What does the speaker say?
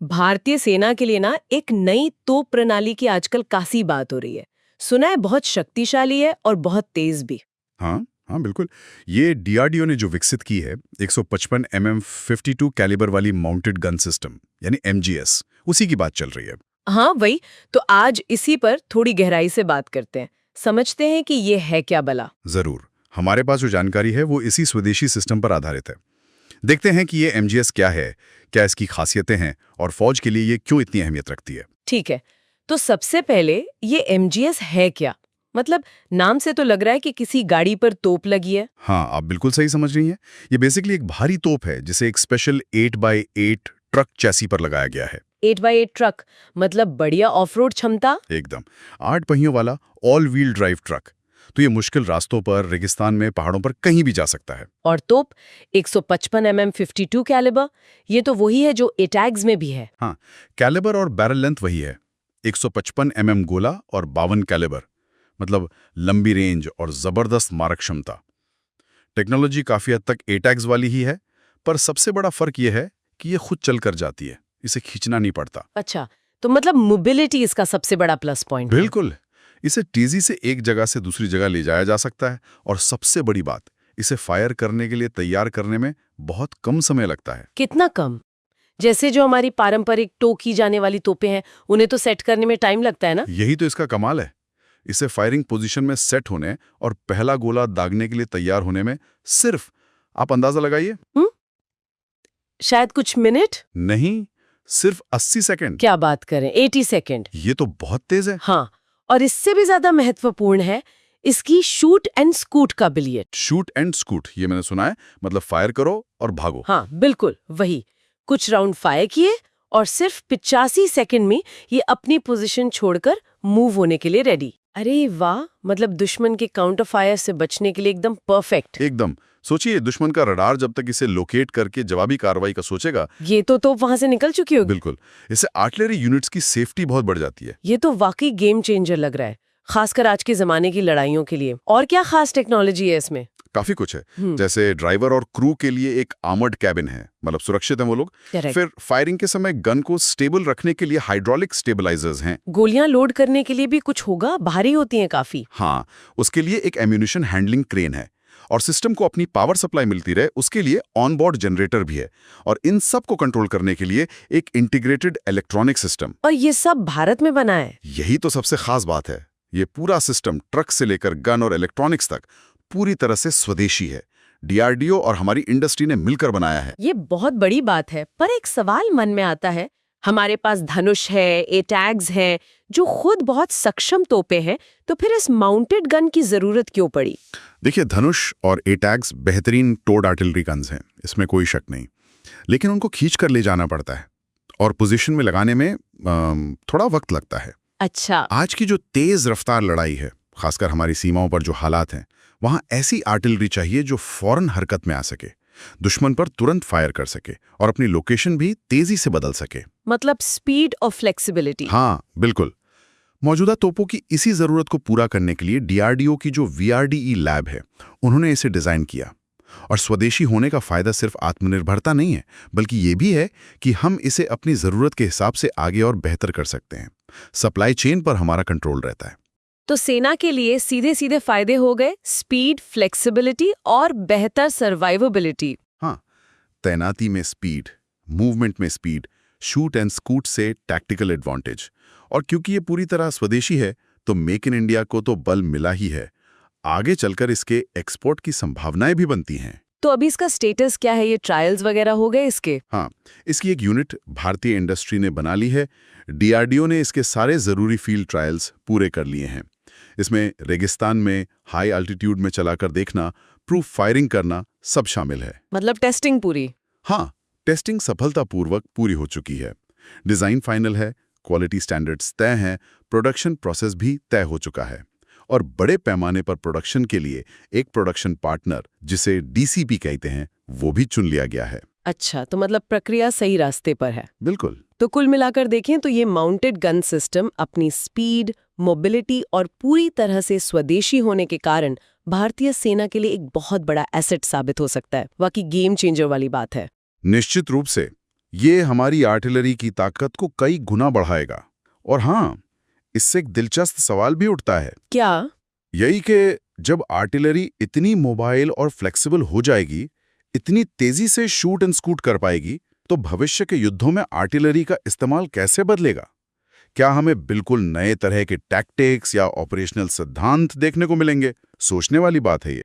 भारतीय सेना के लिए ना एक नई तोप प्रणाली की आजकल काफी बात हो रही है। सुना है बहुत शक्तिशाली है और बहुत तेज भी। हाँ हाँ बिल्कुल। ये डीआरडीओ ने जो विकसित की है 155 mm 52 कैलिबर वाली माउंटेड गन सिस्टम यानी एमजीएस, उसी की बात चल रही है। हाँ वही, तो आज इसी पर थोड़ी गहराई से बात करते हैं, समझते हैं कि ये है क्या भला। जरूर। हमारे पास जो जानकारी है वो इसी स्वदेशी सिस्टम पर आधारित है। देखते हैं कि ये एमजीएस क्या है, क्या इसकी खासियतें हैं और फौज के लिए ये क्यों इतनी अहमियत रखती है। ठीक है, तो सबसे पहले ये एमजीएस है क्या? मतलब नाम से तो लग रहा है कि किसी गाड़ी पर तोप लगी है। हाँ, आप बिल्कुल सही समझ रही हैं। ये बेसिकली एक भारी तोप है जिसे एक स्पेशल 8x8 ट्रक चैसी पर लगाया गया है। 8x8 ट्रक मतलब बढ़िया ऑफ-रोड क्षमता। एकदम 8 पहियों वाला ऑल व्हील ड्राइव ट्रक। तो ये मुश्किल रास्तों पर, रेगिस्तान में, पहाड़ों पर कहीं भी जा सकता है। और तोप 155 mm 52 कैलिबर, ये तो वही है जो एटैग्स में भी है। हाँ, कैलिबर और बैरल लेंथ वही है। 155 mm गोला और 52 कैलिबर, मतलब लंबी रेंज और जबरदस्त मारक क्षमता। टेक्नोलॉजी काफी हद तक एटैग्स वाली ही है, पर सबसे बड़ा फर्क यह है कि ये खुद चल कर जाती है, इसे खींचना नहीं पड़ता। अच्छा, तो मतलब मोबिलिटी इसका सबसे बड़ा प्लस पॉइंट है। बिल्कुल। इसे तेजी से एक जगह से दूसरी जगह ले जाया जा सकता है और सबसे बड़ी बात, इसे फायर करने के लिए तैयार करने में बहुत कम समय लगता है। कितना कम? जैसे जो हमारी पारंपरिक टो की जाने वाली तोपें हैं, उन्हें तो सेट करने में टाइम लगता है ना। यही तो इसका कमाल है। इसे फायरिंग पोजीशन में सेट होने और पहला गोला दागने के लिए तैयार होने में सिर्फ, आप अंदाजा लगाइए। शायद कुछ मिनट नहीं, सिर्फ 80 सेकंड। क्या बात करें, 80 सेकंड। ये तो बहुत तेज है। हाँ, और इससे भी ज्यादा महत्वपूर्ण है इसकी शूट एंड स्कूट काबिलियत। शूट एंड स्कूट, ये मैंने सुना है, मतलब फायर करो और भागो। हाँ बिल्कुल वही, कुछ राउंड फायर किए और सिर्फ 85 सेकंड में ये अपनी पोजीशन छोड़कर मूव होने के लिए रेडी। अरे वाह, मतलब दुश्मन के काउंटर फायर से बचने के लिए एकदम परफेक्ट। एकदम। सोचिए, दुश्मन का रडार जब तक इसे लोकेट करके जवाबी कार्रवाई का सोचेगा। ये तो वहां से निकल चुकी होगी। बिल्कुल। इससे आर्टिलरी यूनिट्स की सेफ्टी बहुत बढ़ जाती है। ये तो वाकई गेम चेंजर लग रहा है, खासकर आज के जमाने की लड़ाइयों के लिए। और क्या खास टेक्नोलॉजी है इसमें? काफी कुछ है। जैसे ड्राइवर और क्रू के लिए एक आर्मर्ड कैबिन है, मतलब सुरक्षित है वो लोग। फिर फायरिंग के समय गन को स्टेबल रखने के लिए हाइड्रोलिक स्टेबलाइजर्स हैं। गोलियां लोड करने के लिए भी कुछ होगा, भारी होती हैं काफी। हाँ, उसके लिए एक एम्यूनिशन हैंडलिंग क्रेन है। और सिस्टम को अपनी पावर सप्लाई मिलती रहे, उसके लिए ऑन बोर्ड जनरेटर भी है। और इन सब को कंट्रोल करने के लिए एक इंटीग्रेटेड इलेक्ट्रॉनिक सिस्टम। और ये सब भारत में बना है। यही तो सबसे खास बात है। ये पूरा सिस्टम, ट्रक से लेकर गन और इलेक्ट्रॉनिक्स तक, पूरी तरह से स्वदेशी है। डीआरडीओ और हमारी इंडस्ट्री ने मिलकर बनाया है। ये बहुत बड़ी बात है, पर एक सवाल मन में आता है। हमारे पास धनुष है, एटैग्स है, जो खुद बहुत सक्षम तोपे हैं, तो फिर इस माउंटेड गन की जरूरत क्यों पड़ी? देखिए, धनुष और एटैग्स बेहतरीन टोड आर्टिलरी गन्स हैं, इसमें कोई शक नहीं। लेकिन उनको खींच कर ले जाना पड़ता है और पोजीशन में लगाने में थोड़ा वक्त लगता है। अच्छा। आज की जो तेज रफ्तार लड़ाई है, खासकर हमारी सीमाओं पर जो हालात हैं, वहां ऐसी आर्टिलरी चाहिए जो फौरन हरकत में आ सके, दुश्मन पर तुरंत फायर कर सके और अपनी लोकेशन भी तेजी से बदल सके। मतलब स्पीड और फ्लेक्सिबिलिटी। हाँ बिल्कुल। मौजूदा तोपों की इसी जरूरत को पूरा करने के लिए डीआरडीओ की जो वीआरडीई लैब है, उन्होंने इसे डिजाइन किया। और स्वदेशी होने का फायदा सिर्फ आत्मनिर्भरता नहीं है, बल्कि ये भी है कि हम इसे अपनी जरूरत के हिसाब से आगे और बेहतर कर सकते हैं। सप्लाई चेन पर हमारा कंट्रोल रहता है। तो सेना के लिए सीधे सीधे फायदे हो गए, स्पीड, फ्लेक्सिबिलिटी और बेहतर सर्वाइवेबिलिटी। हाँ, तैनाती में स्पीड, मूवमेंट में स्पीड, शूट एंड स्कूट से टैक्टिकल एडवांटेज। और क्योंकि ये पूरी तरह स्वदेशी है, तो मेक इन इंडिया को तो बल मिला ही है। आगे चलकर इसके एक्सपोर्ट की संभावनाएं भी बनती हैं। तो अभी इसका स्टेटस क्या है? ये ट्रायल्स वगैरह हो गए इसके? हाँ, इसकी एक यूनिट भारतीय इंडस्ट्री ने बना ली है। डीआरडीओ ने इसके सारे जरूरी फील्ड ट्रायल्स पूरे कर लिए हैं। इसमें रेगिस्तान में हाई अल्टीट्यूड में चलाकर देखना, प्रूफ फायरिंग करना, सब शामिल है। मतलब टेस्टिंग पूरी? हाँ, टेस्टिंग सफलतापूर्वक पूरी हो चुकी है। डिजाइन फाइनल है, क्वालिटी स्टैंडर्ड्स तय हैं, प्रोडक्शन प्रोसेस भी तय हो चुका है। और बड़े पैमाने पर प्रोडक्शन के लिए एक प्रोडक्शन पार्टनर, जिसे डीसीपी कहते हैं, वो भी चुन लिया गया है। अच्छा, तो मतलब प्रक्रिया सही रास्ते पर है। बिल्कुल। तो कुल मिलाकर देखें तो ये माउंटेड गन सिस्टम अपनी स्पीड, मोबिलिटी और पूरी तरह से स्वदेशी होने के कारण भारतीय सेना के लिए एक बहुत बड़ा एसेट साबित हो सकता है। वाकई गेम चेंजर वाली बात है। निश्चित रूप से। ये हमारी आर्टिलरी की ताकत को कई गुना बढ़ाएगा। और हाँ, इससे एक दिलचस्प सवाल भी उठता है। क्या? यही कि जब आर्टिलरी इतनी मोबाइल और फ्लेक्सिबल हो जाएगी, इतनी तेजी से शूट एंड स्कूट कर पाएगी, तो भविष्य के युद्धों में आर्टिलरी का इस्तेमाल कैसे बदलेगा? क्या हमें बिल्कुल नए तरह के टैक्टिक्स या ऑपरेशनल सिद्धांत देखने को मिलेंगे? सोचने वाली बात है ये।